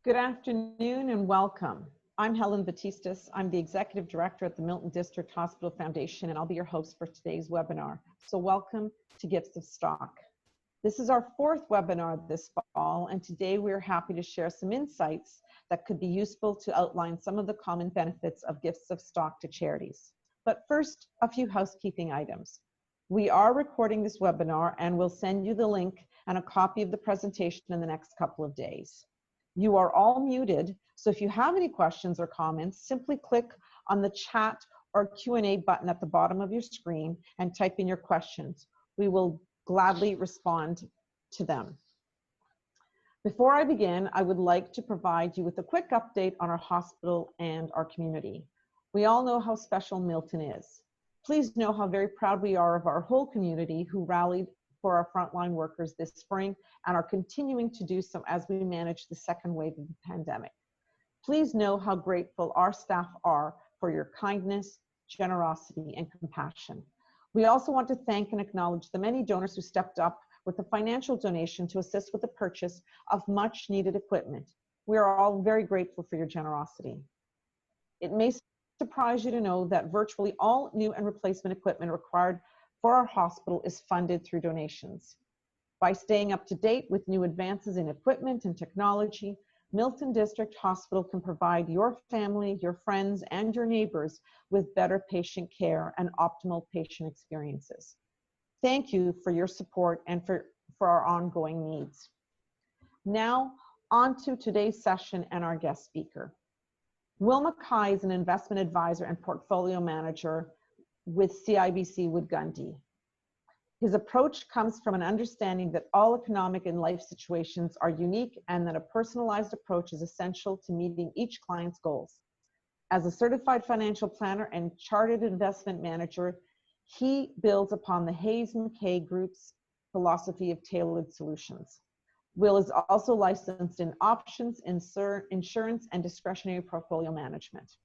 Good afternoon and welcome. I'm Helen Batistas. I'm the Executive Director at the Milton District Hospital Foundation, and I'll be your host for today's webinar. So welcome to Gifts of Stock. This is our fourth webinar this fall, and today we're happy to share some insights that could be useful to outline some of the common benefits of gifts of stock to charities. But first, a few housekeeping items. We are recording this webinar and we'll send you the link and a copy of the presentation in the next couple of days. You are all muted, so if you have any questions or comments, simply click on the chat or Q&A button at the bottom of your screen and type in your questions. We will gladly respond to them. Before I begin, I would like to provide you with a quick update on our hospital and our community. We all know how special Milton is. Please know how very proud we are of our whole community who rallied for our frontline workers this spring and are continuing to do so as we manage the second wave of the pandemic. Please know how grateful our staff are for your kindness, generosity, and compassion. We also want to thank and acknowledge the many donors who stepped up with a financial donation to assist with the purchase of much needed equipment. We are all very grateful for your generosity. It may surprise you to know that virtually all new and replacement equipment required for our hospital is funded through donations. By staying up to date with new advances in equipment and technology, Milton District Hospital can provide your family, your friends, and your neighbors with better patient care and optimal patient experiences. Thank you for your support and for our ongoing needs. Now, on to today's session and our guest speaker. Will Mackay is an investment advisor and portfolio manager with CIBC Wood Gundy. His approach comes from an understanding that all economic and life situations are unique and that a personalized approach is essential to meeting each client's goals. As a certified financial planner and chartered investment manager, he builds upon the Hayes Mackay Group's philosophy of tailored solutions. Will is also licensed in options, insurance, and discretionary portfolio management.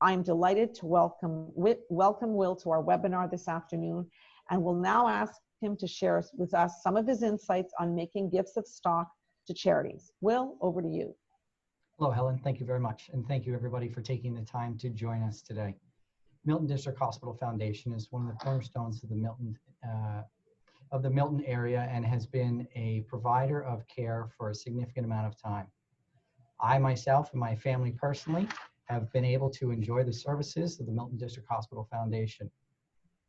I'm delighted to welcome Will to our webinar this afternoon, and will now ask him to share with us some of his insights on making gifts of stock to charities. Will, over to you. Hello, Helen. Thank you very much. And thank you, everybody, for taking the time to join us today. Milton District Hospital Foundation is one of the cornerstones of the Milton area and has been a provider of care for a significant amount of time. I myself and my family personally have been able to enjoy the services of the Milton District Hospital Foundation.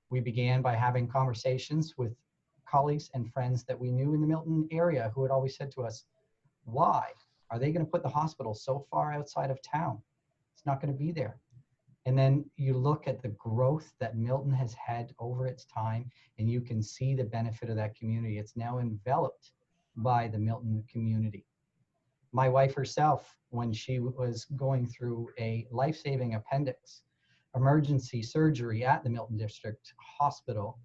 We began by having conversations with colleagues and friends that we knew in the Milton area who had always said to us, why are they going to put the hospital so far outside of town? It's not going to be there. And then you look at the growth that Milton has had over its time, and you can see the benefit of that community. It's now enveloped by the Milton community. My wife herself, when she was going through a life-saving appendix emergency surgery at the Milton District Hospital,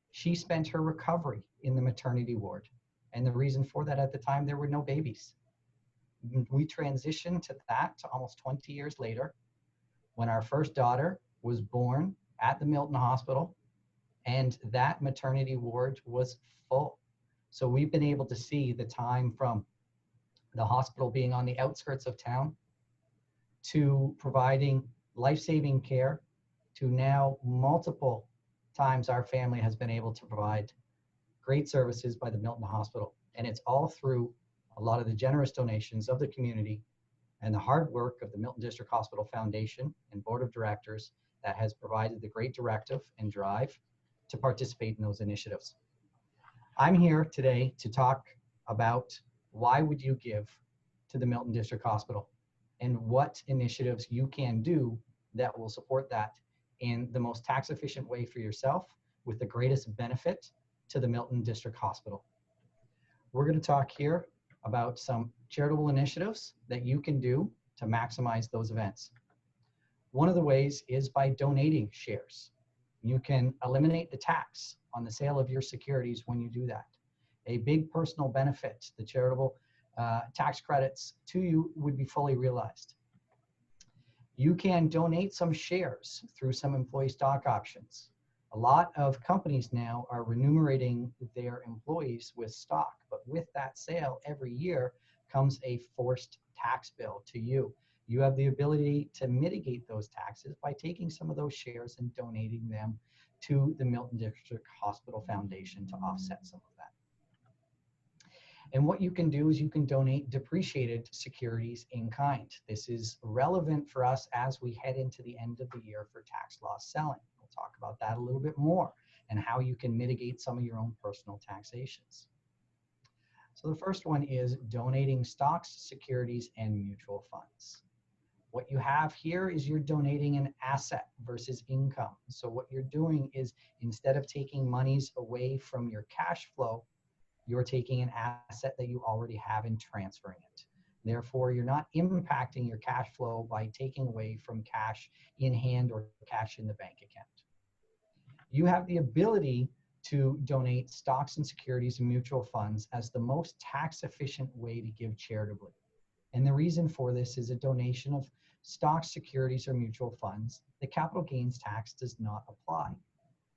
she spent her recovery in the maternity ward. And the reason for that, at the time, there were no babies. We transitioned to that almost 20 years later, when our first daughter was born at the Milton Hospital, and that maternity ward was full. So we've been able to see the time from the hospital being on the outskirts of town to providing life-saving care to now multiple times our family has been able to provide great services by the Milton Hospital. And it's all through a lot of the generous donations of the community and the hard work of the Milton District Hospital Foundation and Board of Directors that has provided the great directive and drive to participate in those initiatives. I'm here today to talk about why would you give to the Milton District Hospital and what initiatives you can do that will support that in the most tax efficient way for yourself with the greatest benefit to the Milton District Hospital. We're going to talk here about some charitable initiatives that you can do to maximize those events. One of the ways is by donating shares. You can eliminate the tax on the sale of your securities when you do that. A big personal benefit, the charitable tax credits to you would be fully realized. You can donate some shares through some employee stock options. A lot of companies now are remunerating their employees with stock, but with that sale every year comes a forced tax bill to you. You have the ability to mitigate those taxes by taking some of those shares and donating them to the Milton District Hospital Foundation to offset some of that. And what you can do is you can donate depreciated securities in kind. This is relevant for us as we head into the end of the year for tax loss selling. We'll talk about that a little bit more and how you can mitigate some of your own personal taxations. So the first one is donating stocks, securities, and mutual funds. What you have here is you're donating an asset versus income. So what you're doing is instead of taking monies away from your cash flow, you're taking an asset that you already have and transferring it. Therefore, you're not impacting your cash flow by taking away from cash in hand or cash in the bank account. You have the ability to donate stocks and securities and mutual funds as the most tax efficient way to give charitably. And the reason for this is a donation of stocks, securities, or mutual funds, the capital gains tax does not apply.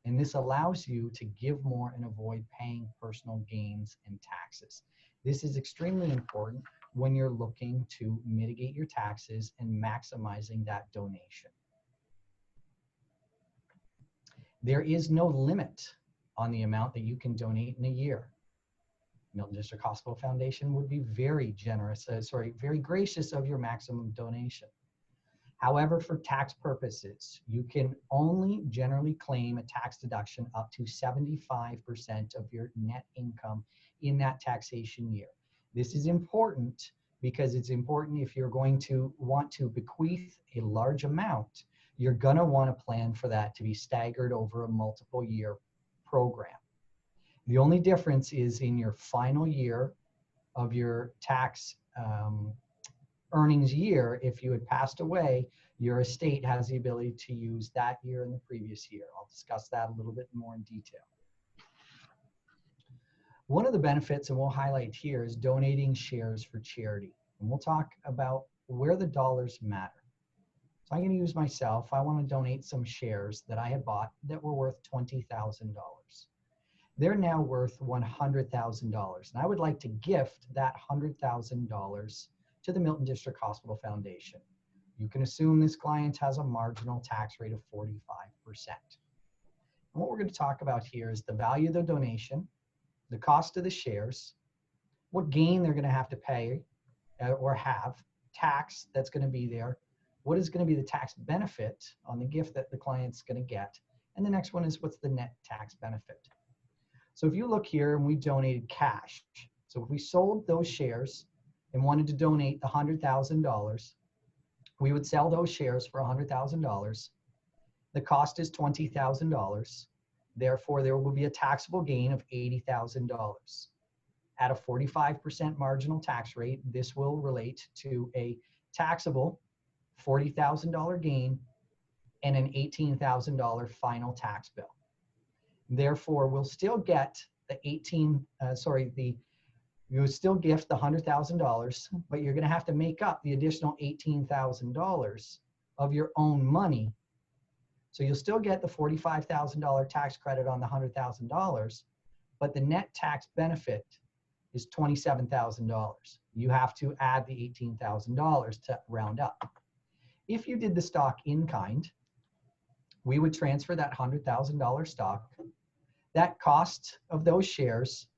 And this allows you to give more and avoid paying personal gains and taxes. This is extremely important when you're looking to mitigate your taxes and maximizing that donation. There is no limit on the amount that you can donate in a year. Milton District Hospital Foundation would be very very gracious of your maximum donation. However, for tax purposes, you can only generally claim a tax deduction up to 75% of your net income in that taxation year. This is important because it's important if you're going to want to bequeath a large amount, you're going to want to plan for that to be staggered over a multiple year program. The only difference is in your final year of your tax earnings year, if you had passed away, your estate has the ability to use that year and the previous year. I'll discuss that a little bit more in detail. One of the benefits, and we'll highlight here, is donating shares for charity. And we'll talk about where the dollars matter. So I'm going to use myself. I want to donate some shares that I had bought that were worth $20,000. They're now worth $100,000. And I would like to gift that $100,000 to the Milton District Hospital Foundation. You can assume this client has a marginal tax rate of 45%. And what we're going to talk about here is the value of the donation, the cost of the shares, what gain they're going to have to pay or have, tax that's going to be there, what is going to be the tax benefit on the gift that the client's going to get, and the next one is what's the net tax benefit. So if you look here and we donated cash, so if we sold those shares and wanted to donate the $100,000, we would sell those shares for $100,000. The cost is $20,000. Therefore, there will be a taxable gain of $80,000. At a 45% marginal tax rate, this will relate to a taxable $40,000 gain and an $18,000 final tax bill. Therefore, we'll still get the you would still gift the $100,000, but you're going to have to make up the additional $18,000 of your own money. So you'll still get the $45,000 tax credit on the $100,000, but the net tax benefit is $27,000. You have to add the $18,000 to round up. If you did the stock in kind, we would transfer that $100,000 stock. That cost of those shares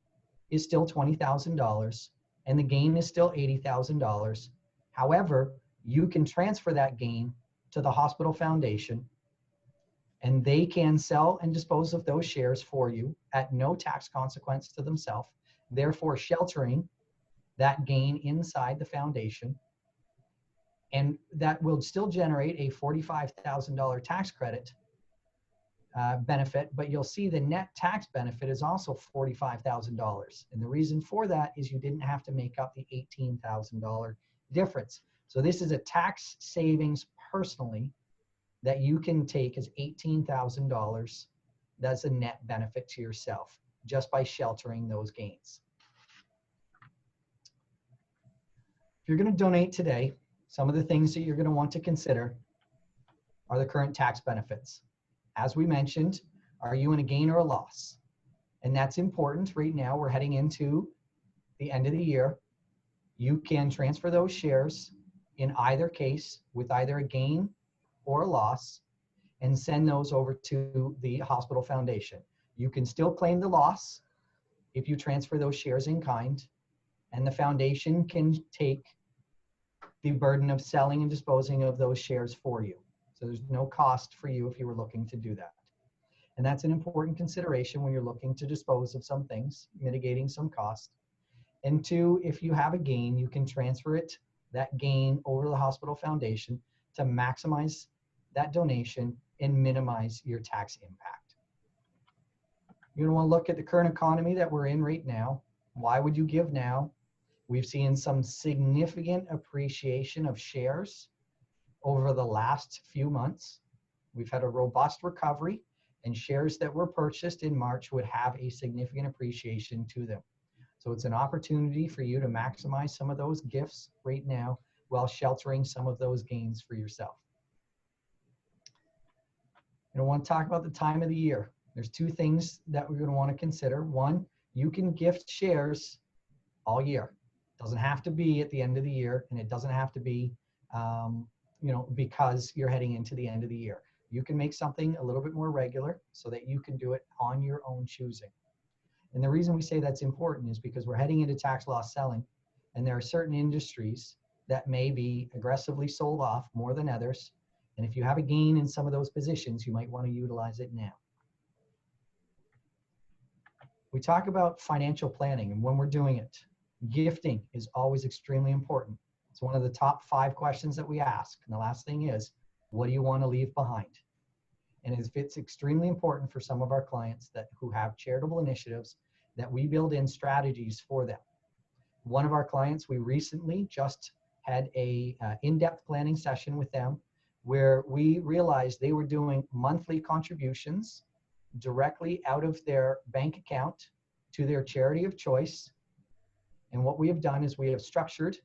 is still $20,000 and the gain is still $80,000. However, you can transfer that gain to the hospital foundation and they can sell and dispose of those shares for you at no tax consequence to themselves, therefore sheltering that gain inside the foundation. And that will still generate a $45,000 tax credit benefit, but you'll see the net tax benefit is also $45,000. And the reason for that is you didn't have to make up the $18,000 difference. So this is a tax savings personally that you can take as $18,000. That's a net benefit to yourself just by sheltering those gains. If you're going to donate today, some of the things that you're going to want to consider are the current tax benefits. As we mentioned, are you in a gain or a loss? And that's important. Right now, we're heading into the end of the year. You can transfer those shares in either case with either a gain or a loss and send those over to the hospital foundation. You can still claim the loss if you transfer those shares in kind, and the foundation can take the burden of selling and disposing of those shares for you. So there's no cost for you if you were looking to do that. And that's an important consideration when you're looking to dispose of some things, mitigating some cost. And two, if you have a gain, you can transfer that gain over to the hospital foundation to maximize that donation and minimize your tax impact. You're going to want to look at the current economy that we're in right now. Why would you give now? We've seen some significant appreciation of shares over the last few months. We've had a robust recovery, and shares that were purchased in March would have a significant appreciation to them. So it's an opportunity for you to maximize some of those gifts right now while sheltering some of those gains for yourself. I want to talk about the time of the year. There's two things that we're going to want to consider. One, you can gift shares all year. It doesn't have to be at the end of the year, and it doesn't have to be because you're heading into the end of the year. You can make something a little bit more regular so that you can do it on your own choosing. And the reason we say that's important is because we're heading into tax loss selling, and there are certain industries that may be aggressively sold off more than others. And if you have a gain in some of those positions, you might want to utilize it now. We talk about financial planning and when we're doing it. Gifting is always extremely important. It's one of the top 5 questions that we ask. And the last thing is, what do you want to leave behind? And it's extremely important for some of our clients who have charitable initiatives that we build in strategies for them. One of our clients, we recently just had a in-depth planning session with them where we realized they were doing monthly contributions directly out of their bank account to their charity of choice. And what we have done is we have structured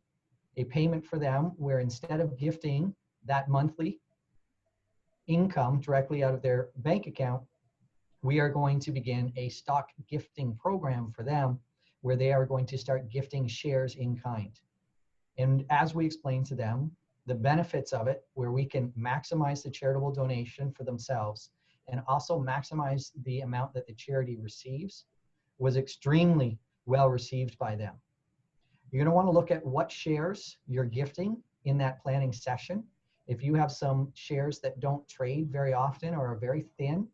a payment for them where instead of gifting that monthly income directly out of their bank account, we are going to begin a stock gifting program for them where they are going to start gifting shares in kind. And as we explain to them, the benefits of it, where we can maximize the charitable donation for themselves and also maximize the amount that the charity receives, was extremely well received by them. You're going to want to look at what shares you're gifting in that planning session. If you have some shares that don't trade very often or are very thin,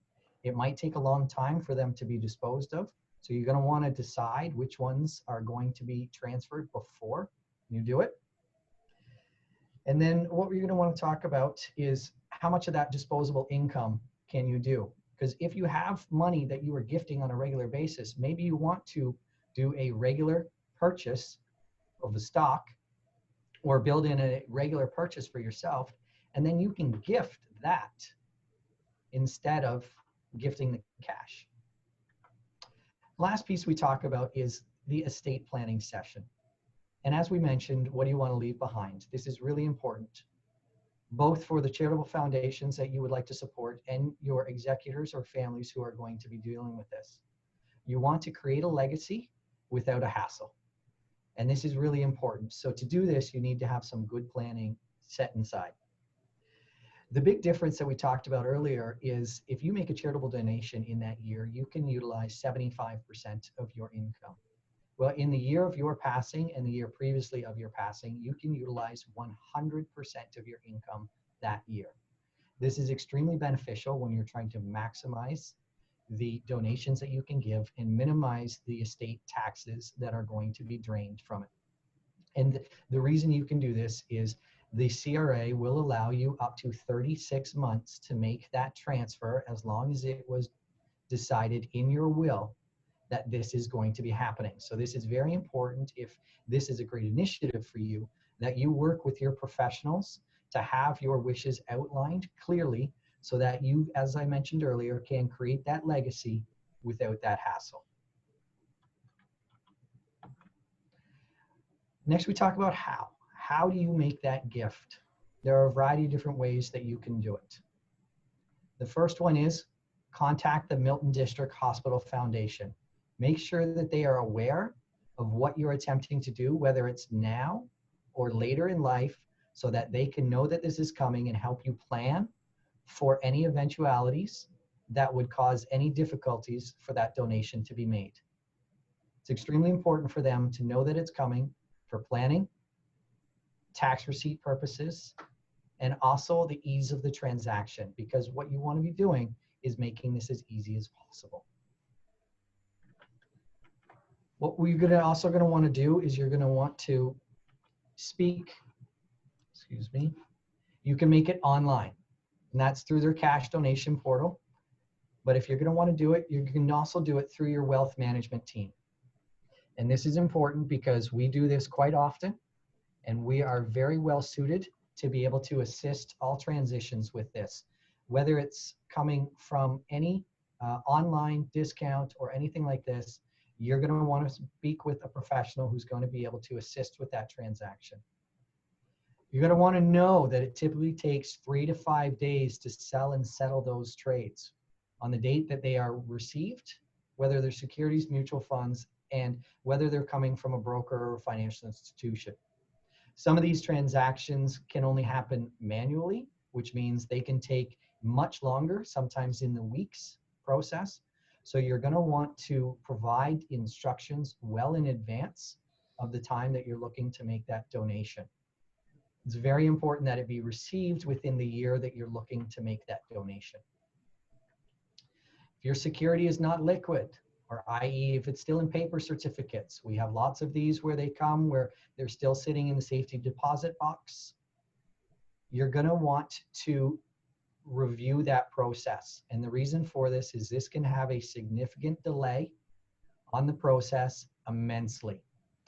it might take a long time for them to be disposed of. So you're going to want to decide which ones are going to be transferred before you do it. And then what we're going to want to talk about is how much of that disposable income can you do? Because if you have money that you are gifting on a regular basis, maybe you want to do a regular purchase of the stock or build in a regular purchase for yourself, and then you can gift that instead of gifting the cash. Last piece we talk about is the estate planning session. And as we mentioned, what do you want to leave behind? This is really important, both for the charitable foundations that you would like to support and your executors or families who are going to be dealing with this. You want to create a legacy without a hassle. And this is really important. So to do this, you need to have some good planning set inside. The big difference that we talked about earlier is if you make a charitable donation in that year, you can utilize 75% of your income. Well, in the year of your passing and the year previously of your passing, you can utilize 100% of your income that year. This is extremely beneficial when you're trying to maximize the donations that you can give and minimize the estate taxes that are going to be drained from it. And the reason you can do this is the CRA will allow you up to 36 months to make that transfer as long as it was decided in your will that this is going to be happening. So this is very important if this is a great initiative for you, that you work with your professionals to have your wishes outlined clearly so that you, as I mentioned earlier, can create that legacy without that hassle. Next, we talk about how. How do you make that gift? There are a variety of different ways that you can do it. The first one is contact the Milton District Hospital Foundation. Make sure that they are aware of what you're attempting to do, whether it's now or later in life, so that they can know that this is coming and help you plan for any eventualities that would cause any difficulties for that donation to be made. It's extremely important for them to know that it's coming for planning, tax receipt purposes, and also the ease of the transaction, because what you want to be doing is making this as easy as possible. What we're also going to want to do is you're going to want to speak, excuse me, you can make it online, and that's through their cash donation portal. But if you're going to want to do it, you can also do it through your wealth management team. And this is important because we do this quite often, and we are very well suited to be able to assist all transitions with this, whether it's coming from any online discount or anything like this. You're going to want to speak with a professional who's going to be able to assist with that transaction. You're going to want to know that it typically takes 3 to 5 days to sell and settle those trades on the date that they are received, whether they're securities, mutual funds, and whether they're coming from a broker or financial institution. Some of these transactions can only happen manually, which means they can take much longer, sometimes in the weeks process. So you're going to want to provide instructions well in advance of the time that you're looking to make that donation. It's very important that it be received within the year that you're looking to make that donation. If your security is not liquid, or i.e. if it's still in paper certificates, we have lots of these where they come where they're still sitting in the safety deposit box. You're going to want to review that process. And the reason for this is this can have a significant delay on the process immensely.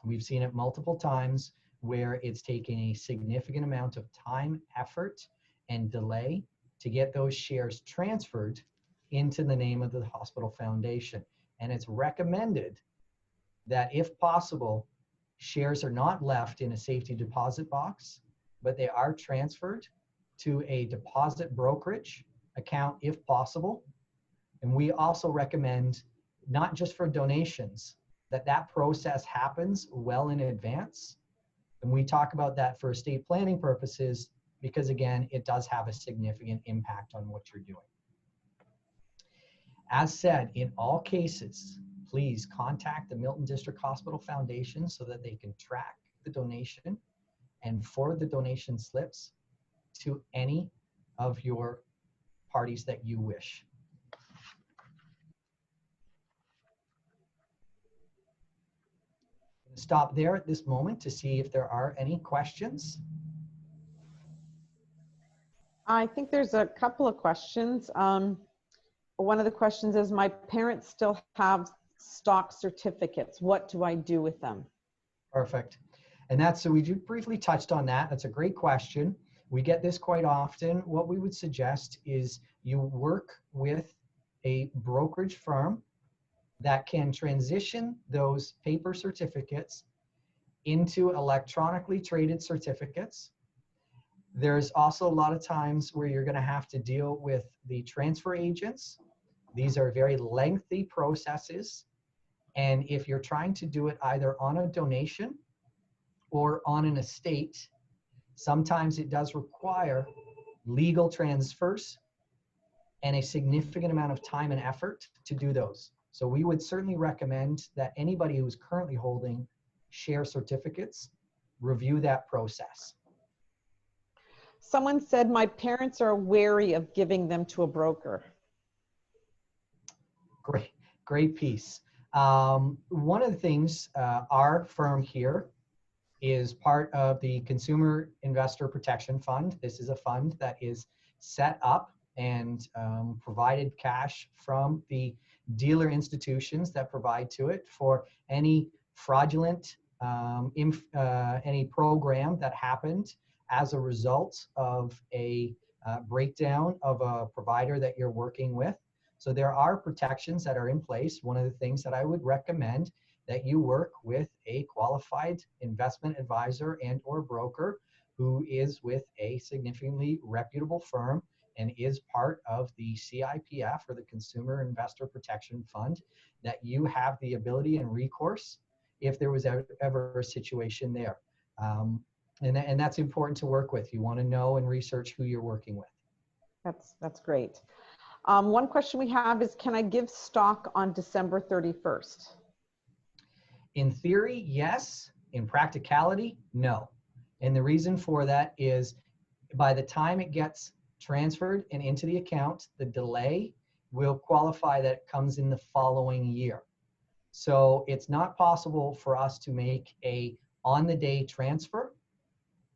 We've seen it multiple times where it's taken a significant amount of time, effort, and delay to get those shares transferred into the name of the hospital foundation. And it's recommended that if possible, shares are not left in a safety deposit box, but they are transferred to a deposit brokerage account if possible. And we also recommend, not just for donations, that process happens well in advance. And we talk about that for estate planning purposes because, again, it does have a significant impact on what you're doing. As said, in all cases, please contact the Milton District Hospital Foundation so that they can track the donation and forward the donation slips to any of your parties that you wish. I'm going to stop there at this moment to see if there are any questions. I think there's a couple of questions. One of the questions is, my parents still have stock certificates. What do I do with them? Perfect. And that's, so we briefly touched on that. That's a great question. We get this quite often. What we would suggest is you work with a brokerage firm that can transition those paper certificates into electronically traded certificates. There's also a lot of times where you're going to have to deal with the transfer agents. These are very lengthy processes. And if you're trying to do it either on a donation or on an estate, sometimes it does require legal transfers and a significant amount of time and effort to do those. So we would certainly recommend that anybody who's currently holding share certificates review that process. Someone said, my parents are wary of giving them to a broker. Great piece. One of the things, our firm here is part of the Consumer Investor Protection Fund. This is a fund that is set up and provided cash from the dealer institutions that provide to it for any fraudulent, any program that happened as a result of a breakdown of a provider that you're working with. So there are protections that are in place. One of the things that I would recommend that you work with a qualified investment advisor and or broker who is with a significantly reputable firm and is part of the CIPF, or the Consumer Investor Protection Fund, that you have the ability and recourse if there was ever a situation there. And that's important to work with. You want to know and research who you're working with. That's great. One question we have is, can I give stock on December 31st? In theory, yes. In practicality, no. And the reason for that is by the time it gets transferred and into the account, the delay will qualify that it comes in the following year. So it's not possible for us to make a on-the-day transfer.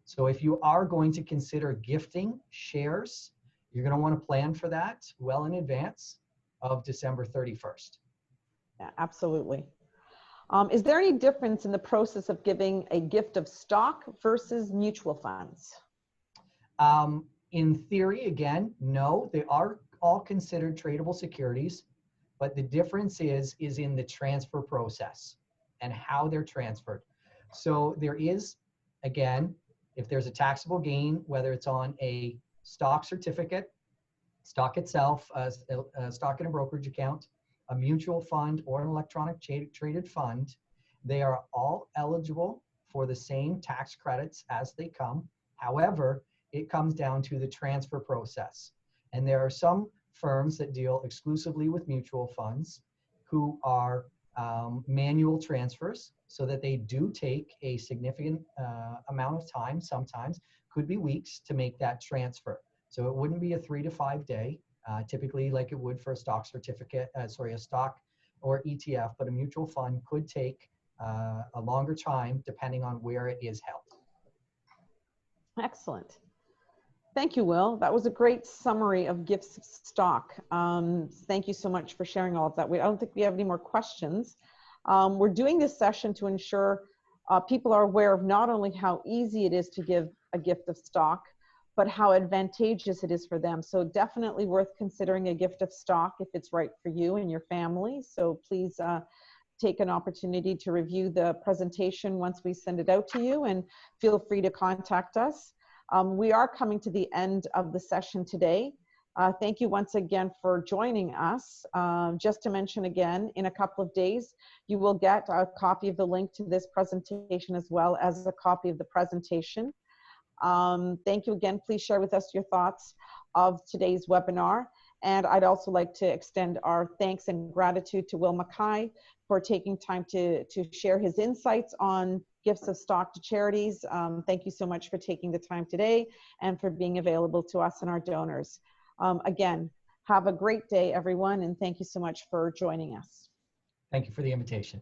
So if you are going to consider gifting shares, you're going to want to plan for that well in advance of December 31st. Yeah, absolutely. Is there any difference in the process of giving a gift of stock versus mutual funds? In theory, again, no, they are all considered tradable securities, but the difference is in the transfer process and how they're transferred. So there is, again, if there's a taxable gain, whether it's on a stock certificate, stock itself, a stock in a brokerage account, a mutual fund, or an electronic traded fund, they are all eligible for the same tax credits as they come. However, it comes down to the transfer process. And there are some firms that deal exclusively with mutual funds who are manual transfers, so that they do take a significant amount of time, sometimes could be weeks, to make that transfer. So it wouldn't be a 3 to 5 day, typically like it would for a stock certificate, a stock or ETF, but a mutual fund could take a longer time depending on where it is held. Excellent. Thank you, Will. That was a great summary of gifts of stock. Thank you so much for sharing all of that. I don't think we have any more questions. We're doing this session to ensure people are aware of not only how easy it is to give a gift of stock, but how advantageous it is for them. So definitely worth considering a gift of stock if it's right for you and your family. So please take an opportunity to review the presentation once we send it out to you, and feel free to contact us. We are coming to the end of the session today. Thank you once again for joining us. Just to mention again, in a couple of days, you will get a copy of the link to this presentation as well as a copy of the presentation. Thank you again. Please share with us your thoughts of today's webinar. And I'd also like to extend our thanks and gratitude to Will Mackay for taking time to share his insights on gifts of stock to charities. Thank you so much for taking the time today and for being available to us and our donors. Again, have a great day, everyone, and thank you so much for joining us. Thank you for the invitation.